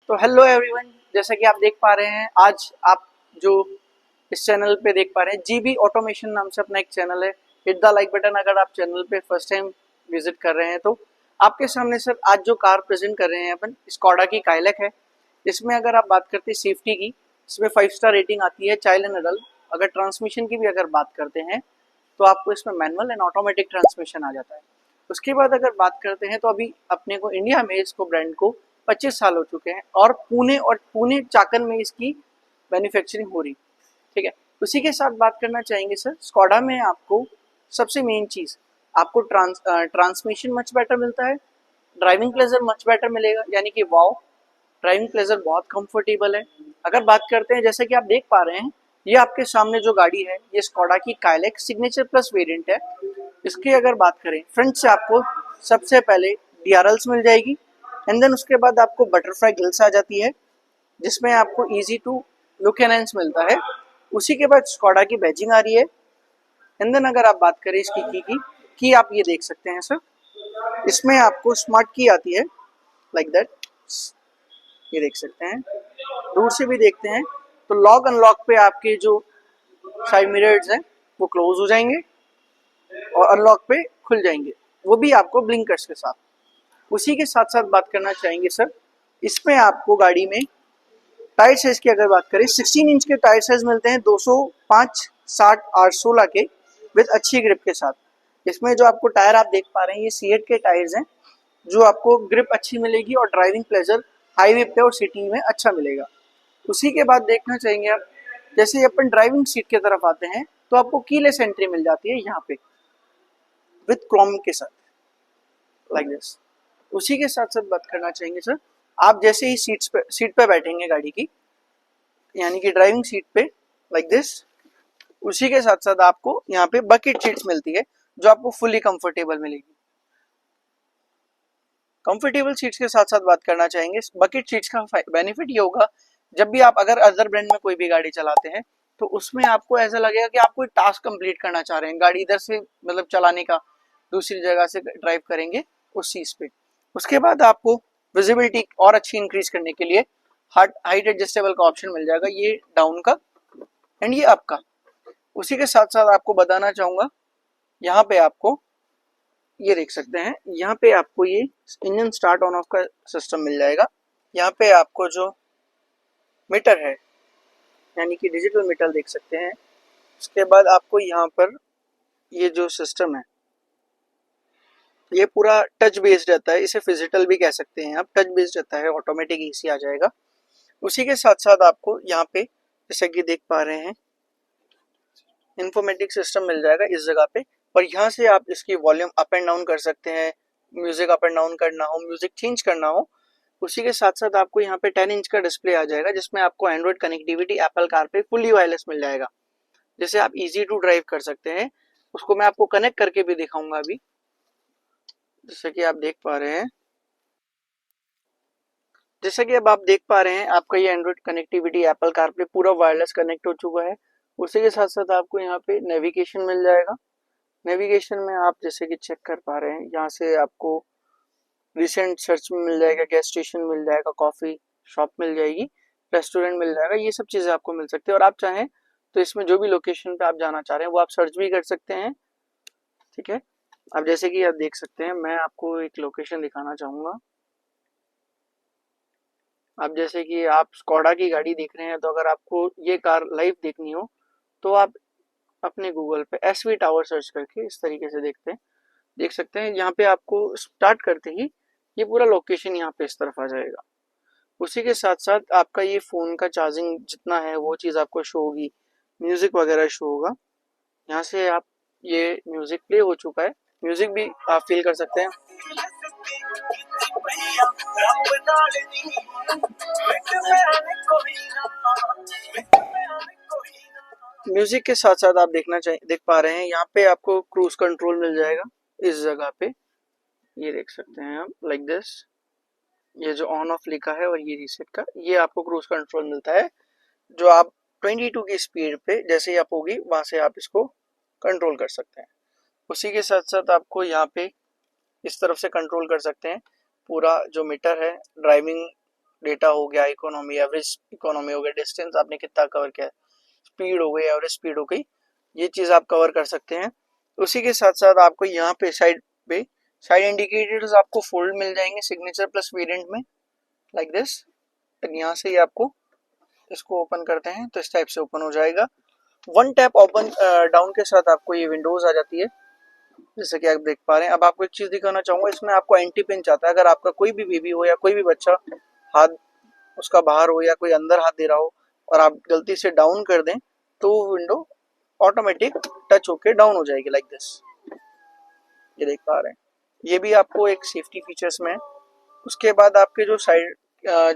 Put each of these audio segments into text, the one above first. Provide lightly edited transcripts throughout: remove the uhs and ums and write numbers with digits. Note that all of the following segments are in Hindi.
तो हेलो एवरीवन, जैसा कि आप देख पा रहे हैं, आज आप जो इस चैनल पे देख पा रहे हैं, जीबी ऑटोमेशन नाम से अपना एक चैनल है। हिट द लाइक बटन अगर आप चैनल पे फर्स्ट टाइम विजिट कर रहे हैं तो। आपके सामने सर आज जो कार प्रेजेंट कर रहे हैं अपन, स्कोडा की काइलक है। इसमें अगर आप बात करते हैं सेफ्टी की, इसमें 5 स्टार रेटिंग आती है चाइल्ड एंड अडल्ट। अगर ट्रांसमिशन की भी अगर बात करते हैं तो आपको इसमें मैनुअल एंड ऑटोमेटिक ट्रांसमिशन आ जाता है। उसके बाद अगर बात करते हैं तो अभी अपने को इंडिया में इसको ब्रांड को 25 साल हो चुके हैं और पुणे चाकन में इसकी मैन्युफैक्चरिंग हो रही, ठीक है। उसी के साथ बात करना चाहेंगे सर, स्कोडा में आपको सबसे मेन चीज़ आपको ट्रांसमिशन मच बेटर मिलता है, ड्राइविंग प्लेजर मच बेटर मिलेगा, यानी कि वाओ, ड्राइविंग प्लेजर बहुत कंफर्टेबल है। अगर बात करते हैं, जैसे कि आप देख पा रहे हैं, ये आपके सामने जो गाड़ी है ये स्कोडा की काइलक सिग्नेचर प्लस वेरिएंट है। इसकी अगर बात करें, फ्रंट से आपको सबसे पहले डीआरएल्स मिल जाएगी, एंड देन उसके बाद आपको बटरफ्लाई ग्रिल्स आ जाती है, जिसमें आपको इजी टू लुक एनहांस मिलता है। उसी के बाद स्कोडा की बैजिंग आ रही है, एंड देन अगर आप बात करें इसकी की आप ये देख सकते हैं सर, इसमें आपको स्मार्ट की आती है लाइक दैट, ये देख सकते हैं। दूर से भी देखते हैं तो लॉक अनलॉक पे आपके जो साइड मिरर्स हैं वो क्लोज हो जाएंगे और अनलॉक पे खुल जाएंगे, वो भी आपको ब्लिंकर्स के साथ। उसी के साथ साथ बात करना चाहेंगे सर, इसमें आपको गाड़ी में टायर साइज की अगर बात करें, 16 इंच के टायर साइज मिलते हैं, 205, 60, 8, 16 के, विद अच्छी ग्रिप के साथ। इसमें जो आपको टायर आप देख पा रहे हैं ये सीएट के टायर्स हैं, जो आपको ग्रिप अच्छी मिलेगी और ड्राइविंग प्लेजर हाईवे पे और सिटी में अच्छा मिलेगा। उसी के बाद देखना चाहेंगे आप, जैसे अपन ड्राइविंग सीट की तरफ आते हैं तो आपको कीलेस एंट्री मिल जाती है यहाँ पे विद क्रोम के साथ, लाइक दिस। उसी के साथ साथ बात करना चाहेंगे सर, आप जैसे ही सीट पे बैठेंगे गाड़ी की, यानी कि ड्राइविंग सीट पे लाइक दिस, उसी के साथ साथ आपको यहाँ पे बकेट सीट्स मिलती है जो आपको फुली कंफर्टेबल मिलेगी। कंफर्टेबल सीट्स के साथ साथ बात करना चाहेंगे, बकेट सीट्स का बेनिफिट ये होगा, जब भी आप अगर अदर ब्रांड में कोई भी गाड़ी चलाते हैं तो उसमें आपको ऐसा लगेगा कि आप कोई टास्क कंप्लीट करना चाह रहे हैं, गाड़ी इधर से मतलब चलाने का, दूसरी जगह से ड्राइव करेंगे उस चीज पे। उसके बाद आपको विजिबिलिटी और अच्छी इंक्रीज करने के लिए हाइट एडजस्टेबल का ऑप्शन मिल जाएगा, ये डाउन का एंड ये अप का। उसी के साथ साथ आपको बताना चाहूंगा, यहाँ पे आपको ये देख सकते हैं, यहाँ पे आपको ये इंजन स्टार्ट ऑन ऑफ का सिस्टम मिल जाएगा। यहाँ पे आपको जो मीटर है, यानी कि डिजिटल मीटर देख सकते हैं। उसके बाद आपको यहाँ पर ये जो सिस्टम है ये पूरा टच बेस्ड रहता है, इसे फिजिकल भी कह सकते हैं आप, टच बेस्ड रहता है, ऑटोमेटिक एसी आ जाएगा। उसी के साथ साथ आपको यहाँ पे जैसे कि देख पा रहे हैं इंफॉर्मेटिक सिस्टम मिल जाएगा इस जगह पे, और यहाँ से आप इसकी वॉल्यूम अप एंड डाउन कर सकते हैं, म्यूजिक अप एंड डाउन करना हो, म्यूजिक चेंज करना हो। उसी के साथ साथ आपको यहाँ पे 10 इंच का डिस्प्ले आ जाएगा, जिसमें आपको एंड्रॉइड कनेक्टिविटी एप्पल कार पे फुली वायरलेस मिल जाएगा, जिसे आप इजी टू ड्राइव कर सकते हैं। उसको मैं आपको कनेक्ट करके भी दिखाऊंगा अभी, जैसे कि आप देख पा रहे हैं। जैसा कि अब आप देख पा रहे हैं, आपका ये एंड्रॉइड कनेक्टिविटी एप्पल कार पे पूरा वायरलेस कनेक्ट हो चुका है। उसी के साथ साथ आपको यहाँ पे नेविगेशन मिल जाएगा। नेविगेशन में आप जैसे कि चेक कर पा रहे हैं, यहाँ से आपको रिसेंट सर्च में मिल जाएगा, गैस स्टेशन मिल जाएगा, कॉफी शॉप मिल जाएगी, रेस्टोरेंट मिल जाएगा, ये सब चीज़ें आपको मिल सकती है। और आप चाहें तो इसमें जो भी लोकेशन पे आप जाना चाह रहे हैं वो आप सर्च भी कर सकते हैं, ठीक है। अब जैसे कि आप देख सकते हैं, मैं आपको एक लोकेशन दिखाना चाहूँगा। अब जैसे कि आप स्कोडा की गाड़ी देख रहे हैं, तो अगर आपको ये कार लाइव देखनी हो तो आप अपने गूगल पे एसवी टावर सर्च करके इस तरीके से देख सकते हैं। यहाँ पे आपको स्टार्ट करते ही ये पूरा लोकेशन यहाँ पे इस तरफ आ जाएगा। उसी के साथ साथ आपका ये फ़ोन का चार्जिंग जितना है वो चीज़ आपको शो होगी, म्यूज़िक वगैरह शो होगा। यहाँ से आप ये म्यूज़िक प्ले हो चुका है, म्यूज़िक भी आप फील कर सकते हैं। म्यूजिक के साथ साथ आप देख पा रहे हैं, यहाँ पे आपको क्रूज कंट्रोल मिल जाएगा इस जगह पे, ये देख सकते हैं आप लाइक दिस। ये जो ऑन ऑफ लिखा है और ये रीसेट का, ये आपको क्रूज कंट्रोल मिलता है, जो आप 22 की स्पीड पे जैसे ही आप होगी वहां से आप इसको कंट्रोल कर सकते हैं। उसी के साथ साथ आपको यहाँ पे इस तरफ से कंट्रोल कर सकते हैं पूरा जो मीटर है, ड्राइविंग डेटा हो गया, इकोनॉमी, एवरेज इकोनॉमी हो गया, डिस्टेंस आपने कितना कवर किया, स्पीड हो गई, एवरेज स्पीड हो गई, ये चीज़ आप कवर कर सकते हैं। उसी के साथ साथ आपको यहाँ पे साइड इंडिकेटर्स आपको फोल्ड मिल जाएंगे सिग्नेचर प्लस वेरिएंट में, लाइक दिस। यहाँ से ही आपको इसको ओपन करते हैं तो इस टाइप से ओपन हो जाएगा। वन टैप ओपन डाउन के साथ आपको ये विंडोज आ जाती है, जैसे कि आप देख पा रहे हैं। अब आपको एक चीज दिखाना चाहूंगा, इसमें आपको एंटी पिंच आता है। अगर आपका कोई भी बेबी हो या कोई भी बच्चा हाथ उसका बाहर हो या कोई अंदर हाथ दे रहा हो और आप गलती से डाउन कर दें तो वो विंडो ऑटोमेटिक टच होके डाउन हो जाएगी, लाइक दिस। ये देख पा रहे हैं, ये भी आपको एक सेफ्टी फीचर्स में है। उसके बाद आपके जो साइड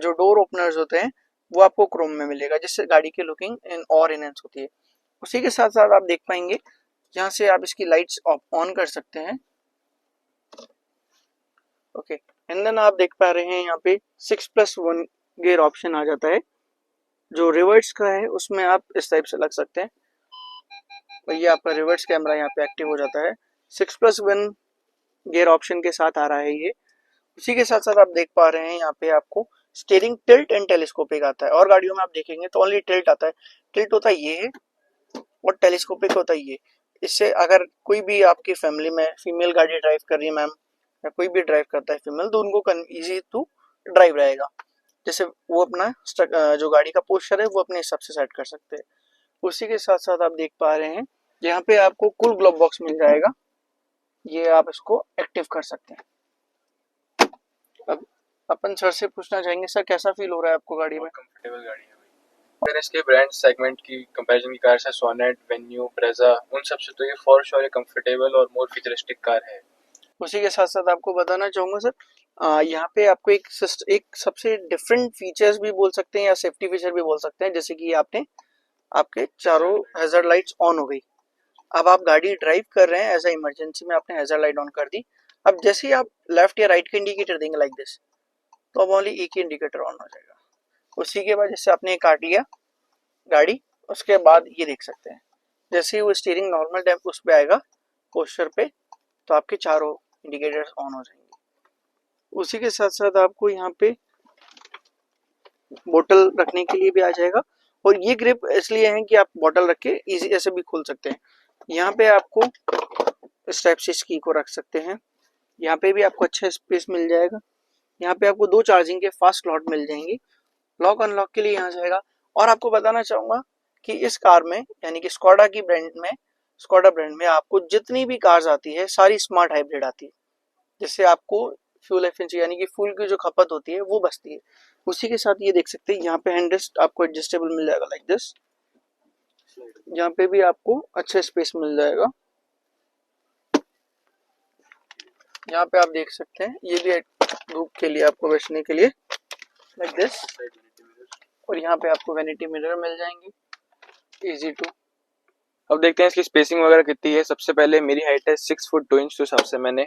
जो डोर ओपनर्स होते हैं वो आपको क्रोम में मिलेगा, जिससे गाड़ी की लुकिंग और इनहेंस होती है। उसी के साथ साथ आप देख पाएंगे यहाँ से आप इसकी लाइट्स ऑन कर सकते हैं। ओके, एंड देन आप देख पा रहे हैं यहाँ पे 6+1 गियर ऑप्शन आ जाता है। जो रिवर्स का है उसमें आप इस टाइप से लग सकते हैं, और ये आपका रिवर्स कैमरा यहाँ पे एक्टिव हो जाता है। 6+1 गियर ऑप्शन के साथ आ रहा है ये। उसी के साथ साथ आप देख पा रहे हैं यहाँ पे आपको स्टीयरिंग टिल्ट एंड टेलीस्कोपिक आता है, और गाड़ियों में आप देखेंगे तो ओनली टिल्ट आता है। टिल्ट होता है ये और टेलीस्कोपिक होता है ये। इससे अगर कोई भी आपकी फैमिली में फीमेल गाड़ी ड्राइव कर रही है मैम, या कोई भी ड्राइव करता है फीमेल, तो उनको इजी टू ड्राइव रहेगा। जैसे वो अपना जो गाड़ी का पोस्चर है वो अपने हिसाब से सेट कर सकते हैं। उसी के साथ साथ आप देख पा रहे हैं यहाँ पे आपको कूल ग्लोव बॉक्स मिल जाएगा, ये आप इसको एक्टिव कर सकते हैं। अब अपन सर से पूछना चाहेंगे, सर कैसा फील हो रहा है आपको गाड़ी में? कंफर्टेबल गाड़ी है भाई। अगर इसके ब्रांड सेगमेंट की कंपैरिजन की कार से सोनेट, वेन्यू, ब्रेजा, उन सब से तो ये फॉर श्योर एक कंफर्टेबल और मोर फ्यूचरिस्टिक कार है। उसी के साथ साथ आपको बताना चाहूंगा सर, यहाँ पे आपको एक सबसे डिफरेंट फीचर्स भी बोल सकते हैं या सेफ्टी फीचर भी बोल सकते हैं, जैसे कि आपके चारों हैजर्ड लाइट्स ऑन हो गई। अब आप गाड़ी ड्राइव कर रहे हैं, एज ए इमरजेंसी में आपने हैजर्ड लाइट ऑन कर दी। अब जैसे ही आप लेफ्ट या राइट का इंडिकेटर देंगे लाइक दिस, तो अब ओनली एक ही इंडिकेटर ऑन हो जाएगा। उसी के बाद जैसे आपने काट लिया गाड़ी, उसके बाद ये देख सकते हैं जैसे ही वो स्टीयरिंग नॉर्मल टाइप उस पे आएगा पोस्चर पे, तो आपके चारों इंडिकेटर्स ऑन हो जाएंगे। उसी के साथ साथ आपको यहाँ पे बोतल रखने के लिए भी आ जाएगा, और ये ग्रिप इसलिए है कि आप बोतल रख के इजी ऐसे भी खोल सकते हैं। यहाँ पे आपको इस टाइप से इसकी को रख सकते हैं, यहाँ पे भी आपको अच्छा स्पेस मिल जाएगा। यहाँ पे आपको 2 चार्जिंग के फास्ट स्लॉट मिल जाएंगे, लॉक अनलॉक के लिए यहाँ जाएगा। और आपको बताना चाहूंगा कि इस कार में यानी कि स्कोडा ब्रांड में आपको जितनी भी कार्स आती है सारी स्मार्ट हाइब्रिड आती है, जिससे आपको फ्यूल एफिशिएंसी यानी कि फ्यूल की जो खपत होती है वो बचती है। उसी के साथ ये देख सकते हैं यहाँ पे हैंडरेस्ट आपको एडजस्टेबल मिल जाएगा लाइक दिस, यहाँ पे भी आपको अच्छा स्पेस मिल जाएगा। यहाँ पे आप देख सकते हैं ये भी धूप के लिए आपको बचने के लिए लाइक दिस, और यहाँ पे आपको वैनिटी मिरर मिल जाएंगे इजी टू। अब देखते हैं इसकी स्पेसिंग वगैरह कितनी है। सबसे पहले मेरी हाइट है 6 फुट 2 इंच, तो हिसाब से मैंने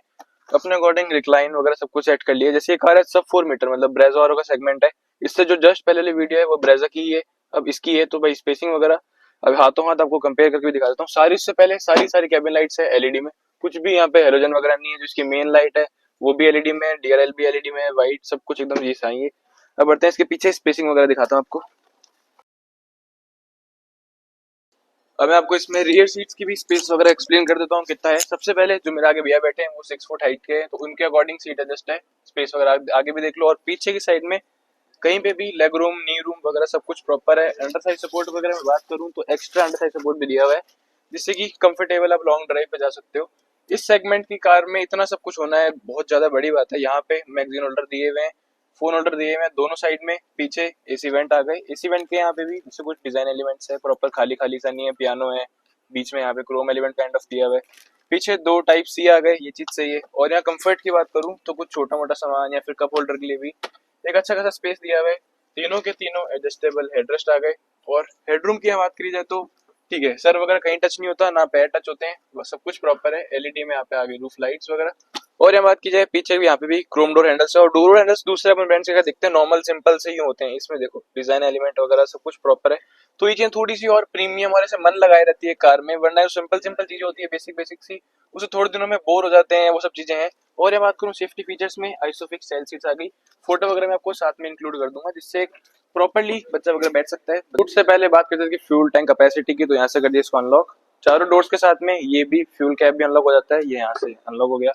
अपने अकॉर्डिंग रिक्लाइन वगैरह सब कुछ सेट कर लिया। जैसे ये कार है सब 4 मीटर, मतलब ब्रेजा और का सेगमेंट है। इससे जो जस्ट पहले वाली वीडियो है वो ब्रेजा की ही है, अब इसकी है। तो भाई स्पेसिंग वगैरह अब हाथों हाथ आपको कंपेयर करके भी दिखा देता हूँ। सारी इससे पहले सारी कैबिन लाइट्स है एलईडी में, कुछ भी यहाँ पे हेलोजन वगैरह नहीं है। जो इसकी मेन लाइट है वो भी एलईडी में है, डीआरएल भी एलईडी में है, व्हाइट सब कुछ एकदम ये सही है। अब बढ़ते हैं इसके पीछे स्पेसिंग वगैरह दिखाता हूँ आपको। अब मैं आपको इसमें रियर सीट्स की भी स्पेस वगैरह एक्सप्लेन कर देता हूँ कितना है। सबसे पहले जो मेरे आगे भैया बैठे हैं वो 6 फुट हाइट के हैं, तो उनके अकॉर्डिंग सीट एडजस्ट है। स्पेस वगैरह आगे भी देख लो, और पीछे की साइड में कहीं पे भी लेग रूम, नी रूम वगैरह सब कुछ प्रॉपर है। अंडर साइड सपोर्ट वगैरह में बात करूँ तो एक्स्ट्रा अंडर साइड सपोर्ट भी दिया हुआ है, जिससे कि कंफर्टेबल आप लॉन्ग ड्राइव पे जा सकते हो। इस सेगमेंट की कार में इतना सब कुछ होना है बहुत ज्यादा बड़ी बात है। यहाँ पे मैगजीन होल्डर दिए हुए हैं, फोन होल्डर दिए हुए हैं दोनों साइड में। पीछे एसी वेंट आ गए, एसी वेंट के यहाँ पे भी इससे कुछ डिजाइन एलिमेंट्स है, प्रॉपर खाली खाली सा नहीं है। पियानो है बीच में, यहाँ पे क्रोम एलिमेंट काइंड ऑफ दिया हुआ है। पीछे 2 टाइप सी आ गए, ये चीज सही है। और यहाँ कंफर्ट की बात करूँ तो कुछ छोटा मोटा सामान या फिर कप होल्डर के लिए भी एक अच्छा खासा स्पेस दिया हुआ है। तीनों के तीनों एडजस्टेबल हेडरेस्ट आ गए। और हेडरूम की बात करी जाए तो ठीक है, सर वगैरह कहीं टच नहीं होता, ना पैर टच होते हैं, वो सब कुछ प्रॉपर है। एलईडी में यहाँ पे आगे रूफ लाइट्स वगैरह। और यहाँ बात की जाए पीछे भी, यहाँ पे भी क्रोम डोर हैंडल्स है। और डोर हैंडल्स दूसरे अपन ब्रांड्स के दिखते हैं नॉर्मल सिंपल से ही होते हैं, इसमें देखो डिजाइन एलिमेंट वगैरह सब कुछ प्रॉपर है। तो ये चीज थोड़ी सी और प्रीमियम और ऐसे मन लगाए रहती है कार में, वरना जो सिंपल सिंपल चीजें होती है बेसिक बेसिक सी, उसे थोड़े दिनों में बोर हो जाते हैं, वो सब चीजें हैं। और ये बात करूँ सेफ्टी फीचर्स में, आइसोफिक्स चाइल्ड सीट्स आ गई। फोटो वगैरह मैं आपको साथ में इंक्लूड कर दूंगा जिससे प्रॉपर्ली बच्चा वगैरह बैठ सकता है। बूट से पहले बात करते हैं कि फ्यूल टैंक कैपेसिटी की, तो यहाँ से कर दिया इसको अनलॉक। चारों डोर्स के साथ में ये भी फ्यूल कैप भी अनलॉक हो जाता है, ये यहाँ से अनलॉक हो गया।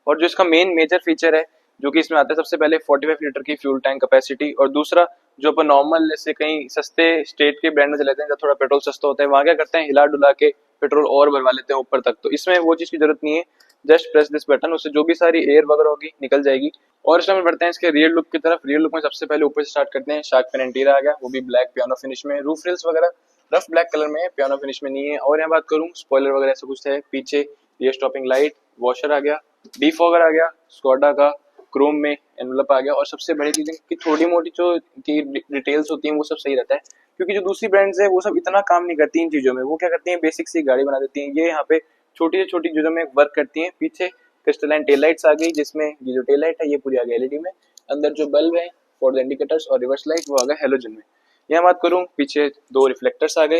और जो इसका मेन मेजर फीचर है जो कि इसमें आता है, सबसे पहले 45 लीटर की फ्यूल टैंक कैपेसिटी, और दूसरा जो अपन नॉर्मल जैसे कहीं सस्ते स्टेट के ब्रांड में चलाते हैं जहाँ थोड़ा पेट्रोल सस्ता होता है, वहाँ क्या करते हैं हिला डुला के पेट्रोल और भरवा लेते हैं ऊपर तक। तो इसमें वो चीज़ की जरूरत नहीं है, जस्ट प्रेस दिस बटन, उससे जो भी सारी एयर वगैरह होगी निकल जाएगी। और इसमें हम बढ़ते हैं इसके रियर लुक की तरफ। रियर लुक में सबसे पहले ऊपर से स्टार्ट करते हैं, शार्क फिन इंटीरियर आ गया, वो भी ब्लैक पियानो फिनिश में। रूफ रेल्स वगैरह रफ ब्लैक कलर में है, पियानो फिनिश में नहीं है। और यहाँ बात करूँ स्पॉइलर वगैरह ऐसा कुछ है, पीछे रियर स्टॉपिंग लाइट, वॉशर आ गया, डिफॉगर आ गया, स्कॉडा का क्रोम में एनवलप आ गया। और सबसे बड़ी चीज कि थोड़ी मोटी जो डिटेल्स होती हैं वो सब सही रहता है, क्योंकि जो दूसरी ब्रांड्स है वो सब इतना काम नहीं करती इन चीजों में। वो क्या करती हैं बेसिक सी गाड़ी बना देती हैं, ये यहाँ पे छोटी से छोटी चीजों में वर्क करती हैं। पीछे क्रिस्टलाइन टेल लाइट्स आ गई, जिसमें ये जो टेल लाइट है ये पूरी आ गई एलईडी में। अंदर जो बल्ब है फॉर द इंडिकेटर्स और रिवर्स लाइट वो आ गया हेलोजन में। यहाँ बात करूँ पीछे दो रिफ्लेक्टर्स आ गए,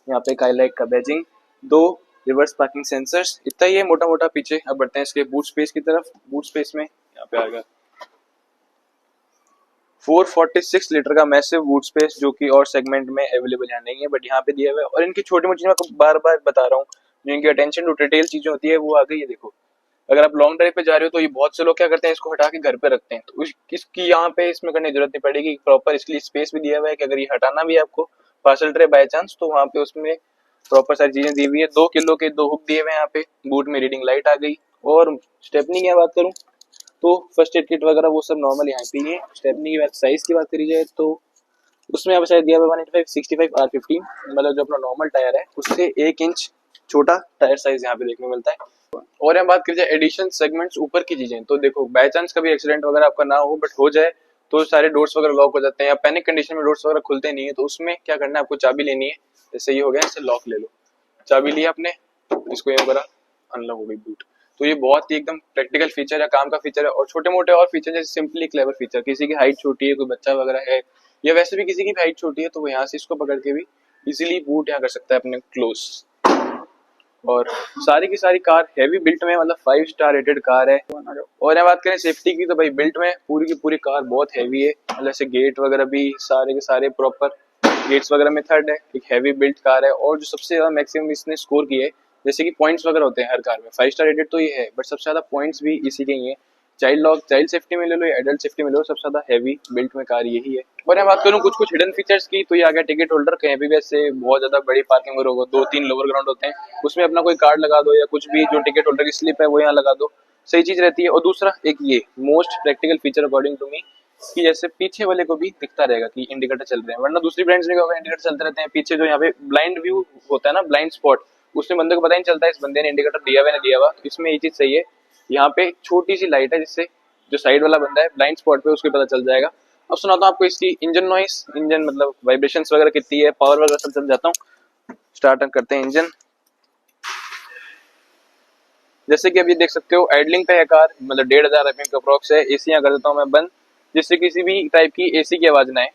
यहाँ पे हाईलाइट का बैजिंग, दो रिवर्स पार्किंग सेंसर्स, इतना ही है मोटा मोटा पीछे। अब बढ़ते हैं इसके बूट स्पेस की तरफ। बूट स्पेस में यहाँ पे आ गया 446 लीटर का मैसिव बूट स्पेस, जो कि और सेगमेंट में अवेलेबल यहाँ नहीं है, बट यहाँ पे दिया हुआ है। और इनकी छोटी मोटी मैं बार बार बता रहा हूँ, जो इनकी अटेंशन टू डिटेल चीजें होती है वो आ गई है। देखो अगर आप लॉन्ग ड्राइव पे जा रहे हो तो ये बहुत से लोग क्या करते हैं इसको हटा के घर पे रखते हैं, तो इसकी यहाँ पे इसमें करने की जरूरत नहीं पड़ेगी। प्रॉपर इसके लिए स्पेस भी दिया हुआ है कि अगर ये हटाना भी है आपको पार्सल ट्रे बाय चांस, तो वहाँ पे उसमें प्रॉपर सारी चीजें दी हुई है। 2 किलो के 2 हुक दिए हुए हैं यहाँ पे। बूट में रीडिंग लाइट आ गई। और स्टेपनी की बात करूँ तो फर्स्ट एड किट वगैरह वो सब नॉर्मल यहाँ पे ही है। स्टेपनी की बात साइज की बात करी जाए तो उसमें यहाँ पे शायद दिया हुआ 185 65 R15, मतलब जो अपना नॉर्मल टायर है उससे 1 इंच छोटा टायर साइज यहाँ पे देखने को मिलता है। और यहाँ बात करी जाए एडिशन सेगमेंट्स ऊपर की चीजें, तो देखो बाय चांस कभी एक्सीडेंट वगैरह आपका ना हो, बट हो जाए तो सारे डोर्स वगैरह लॉक हो जाते हैं, या पैनिक कंडीशन में डोर्स वगैरह खुलते नहीं है, तो उसमें क्या करना है आपको चाबी लेनी है। जैसे ये हो गया, इसे लॉक ले लो, चाबी लिया आपने, इसको ये करा, अनलॉक हो गई बूट। तो ये बहुत ही एकदम प्रैक्टिकल फीचर है, काम का फीचर है। और छोटे मोटे और फीचर जैसे सिंपली क्लेवर फीचर, किसी की हाइट छोटी है, कोई बच्चा वगैरह है, या वैसे भी किसी की भी हाइट छोटी है, तो वो यहाँ से इसको पकड़ के भी इजीली बूट यहाँ कर सकता है अपने क्लोज। और सारी की सारी कार हैवी बिल्ट में, मतलब 5 स्टार रेटेड कार है। और यहाँ बात करें सेफ्टी की, तो भाई बिल्ट में पूरी की पूरी कार बहुत हैवी है, मतलब ऐसे गेट वगैरह भी सारे के सारे प्रॉपर गेट्स वगैरह में थर्ड है। एक हैवी बिल्ट कार है। और जो सबसे ज्यादा मैक्सिमम इसने स्कोर किए है, जैसे कि पॉइंट्स वगैरह होते हैं हर कार में, 5 स्टार रेटेड तो ये है, बट सबसे ज्यादा पॉइंट्स भी इसी के ही है। चाइल्ड लॉक, चाइल्ड सेफ्टी में ले लो या एडल्ट सेफ्टी में ले लो, सबसे ज्यादा हैवी बिल्ट में कार यही है। और मैं बात करूँ कुछ कुछ हिडन फीचर्स की, तो ये आ गया टिकट होल्डर। कहीं भी वैसे बहुत ज्यादा बड़ी पार्किंग में होगा, 2-3 लोअर ग्राउंड होते हैं, उसमें अपना कोई कार्ड लगा दो, या कुछ भी जो टिकट होल्डर की स्लिप है वो यहाँ लगा दो, सही चीज रहती है। और दूसरा एक ये most practical feature according to me, कि जैसे पीछे वाले को भी दिखता रहेगा कि इंडिकेटर चल रहे हैं, वरना दूसरी ब्रांड्स में इंडिकेटर चलते रहते हैं पीछे, जो यहाँ पे ब्लाइंड व्यू होता है ना, ब्लाइंड स्पॉट, उसमें बंदे को पता ही नहीं चलता है इस बंदे ने इंडिकेटर दिया हुआ है ना दिया हुआ। तो इसमें ये चीज सही है, यहाँ पे छोटी सी लाइट है जिससे जो साइड वाला बंदा है ब्लाइंड स्पॉट पे उसको पता चल जाएगा। अब सुनाता हूँ आपको इसकी इंजन नॉइस, इंजन मतलब वाइब्रेशंस वगैरह कितनी है, पावर वगैरह सब समझाता हूँ। स्टार्ट करते हैं इंजन। जैसे कि अभी देख सकते हो आइडलिंग पे है कार, मतलब 1500 RPM का अप्रॉक्स है। एसी यहाँ कर देता हूँ मैं बंद, जिससे किसी भी टाइप की एसी की आवाज ना आए।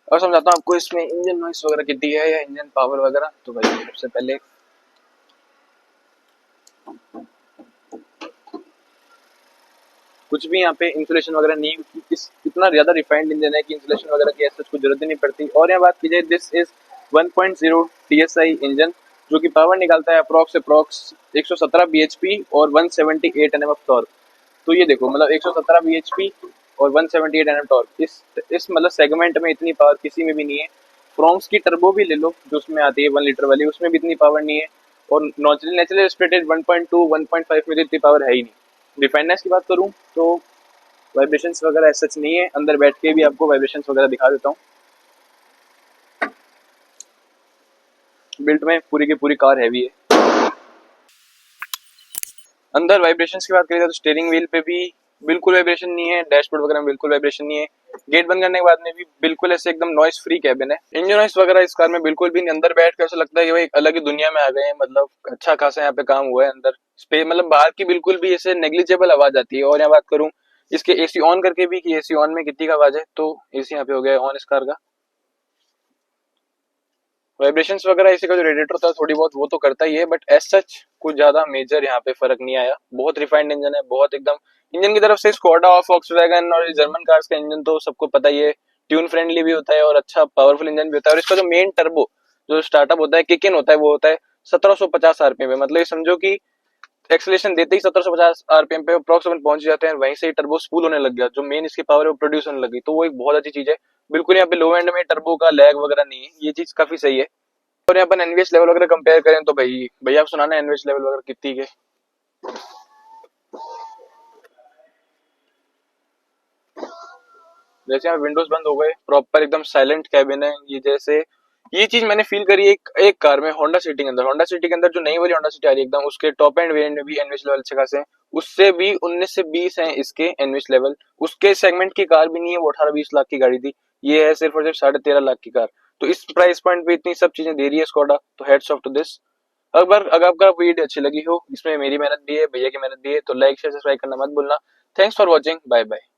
और समझाता हूँ आपको इसमें इंजन नॉइस वगैरह कितनी है या इंजन पावर वगैरह। तो भाई सबसे पहले कुछ भी यहाँ पे इंसुलेशन वगैरह नहीं, इस इतना ज्यादा रिफाइंड इंजन है कि इंसुलेशन वगैरह की ऐसा कुछ जरूरत ही नहीं पड़ती। और यहाँ बात की जाए, दिस इज 1.0 TSI इंजन, जो कि पावर निकालता है अप्रॉक्स 117 bhp और 178 Nm ऑफ टॉर्क। तो ये देखो मतलब 117 bhp और 178 Nm टॉर्क, इस मतलब सेगमेंट में इतनी पावर किसी में भी नहीं है। फ्रॉम्स की टर्बो भी ले लो जो उसमें आती है 1 लीटर वाली, उसमें भी इतनी पावर नहीं है। और नेचुरली एस्पिरेटेड 1.2 1.5 में तो इतनी पावर है ही नहीं। रिफाइननेस की बात करूं तो वाइब्रेशंस वगैरह ऐसा सच नहीं है। अंदर बैठ के भी आपको वाइब्रेशंस वगैरह दिखा देता हूँ। बिल्ट में पूरी की पूरी कार हैवी है। अंदर वाइब्रेशंस की बात करें तो स्टीयरिंग व्हील पे भी बिल्कुल वाइब्रेशन नहीं है, डैशबोर्ड वगैरह में बिल्कुल वाइब्रेशन नहीं है। गेट बंद करने के बाद में भी बिल्कुल ऐसे एकदम नॉइस फ्री कैबिन है। इंजन नॉइस वगैरह इस कार में बिल्कुल भी नहीं। अंदर बैठ के ऐसा लगता है कि भाई एक अलग ही दुनिया में आ गए हैं, मतलब अच्छा खासा यहाँ पे काम हुआ है अंदर स्पेस, मतलब बाहर की बिल्कुल भी ऐसे नेग्लिजिबल आवाज आती है। और यहाँ बात करूँ इसके एसी ऑन करके भी कि एसी ऑन में कितनी का आवाज है, तो एसी यहाँ पे हो गया ऑन इस कार का। वाइब्रेशंस वगैरह इसी का जो रेडिएटर होता है थोड़ी बहुत वो तो करता ही है, बट एज सच कुछ ज्यादा मेजर यहाँ पे फर्क नहीं आया। बहुत रिफाइंड इंजन है, बहुत एकदम इंजन की तरफ से स्कोडा और फॉक्सवैगन और जर्मन कार्स का इंजन तो सबको पता ही है, ट्यून फ्रेंडली भी होता है और अच्छा पावरफुल इंजन भी होता है। और इसका जो मेन टर्बो जो स्टार्टअप होता है, किक इन होता है, वो होता है 1750 आरपीएम पे। मतलब ये समझो कि एक्सेलेरेशन देते ही 1750 आरपीएम पे अप्रोक्सीमेट पहुंच जाते हैं, वहीं से ही टर्बो स्पूल होने लग गया, जो मेन इसकी पावर है वो प्रोड्यूस होने लगी। तो वो एक बहुत अच्छी चीज है। बिल्कुल यहाँ पे लो एंड में टर्बो का लैग वगैरह नहीं है, ये चीज काफी सही है। और यहाँ पर एनवीएच लेवल वगैरह कंपेयर करें तो भाई भैया आप सुनाना एनवीएच लेवल वगैरह कितनी के। जैसे यहाँ विंडोज बंद हो गए, प्रॉपर एकदम साइलेंट कैबिन है। ये जैसे ये चीज मैंने फील करी एक कार में होंडा सिटी के अंदर। होंडा सिटी के अंदर जो नई वाली होंडा सिटी आ रही है एकदम, उसके टॉप एंड वेरिएंट में भी एनवीएच लेवल अच्छे खासे हैं। उससे भी 19 से 20 है इसके एनवीएच लेवल। उसके सेगमेंट की कार भी नहीं है, वो 18-20 लाख की गाड़ी थी। ये है सिर्फ और सिर्फ 13.5 लाख की कार। तो इस प्राइस पॉइंट पे इतनी सब चीजें दे रही है स्कोडा, तो हेड्स ऑफ टू दिस। अगर आपका वीडियो अच्छी लगी हो, इसमें मेरी मेहनत भी है, भैया की मेहनत भी है, तो लाइक शेयर सब्सक्राइब करना मत भूलना। Thanks for watching, bye bye.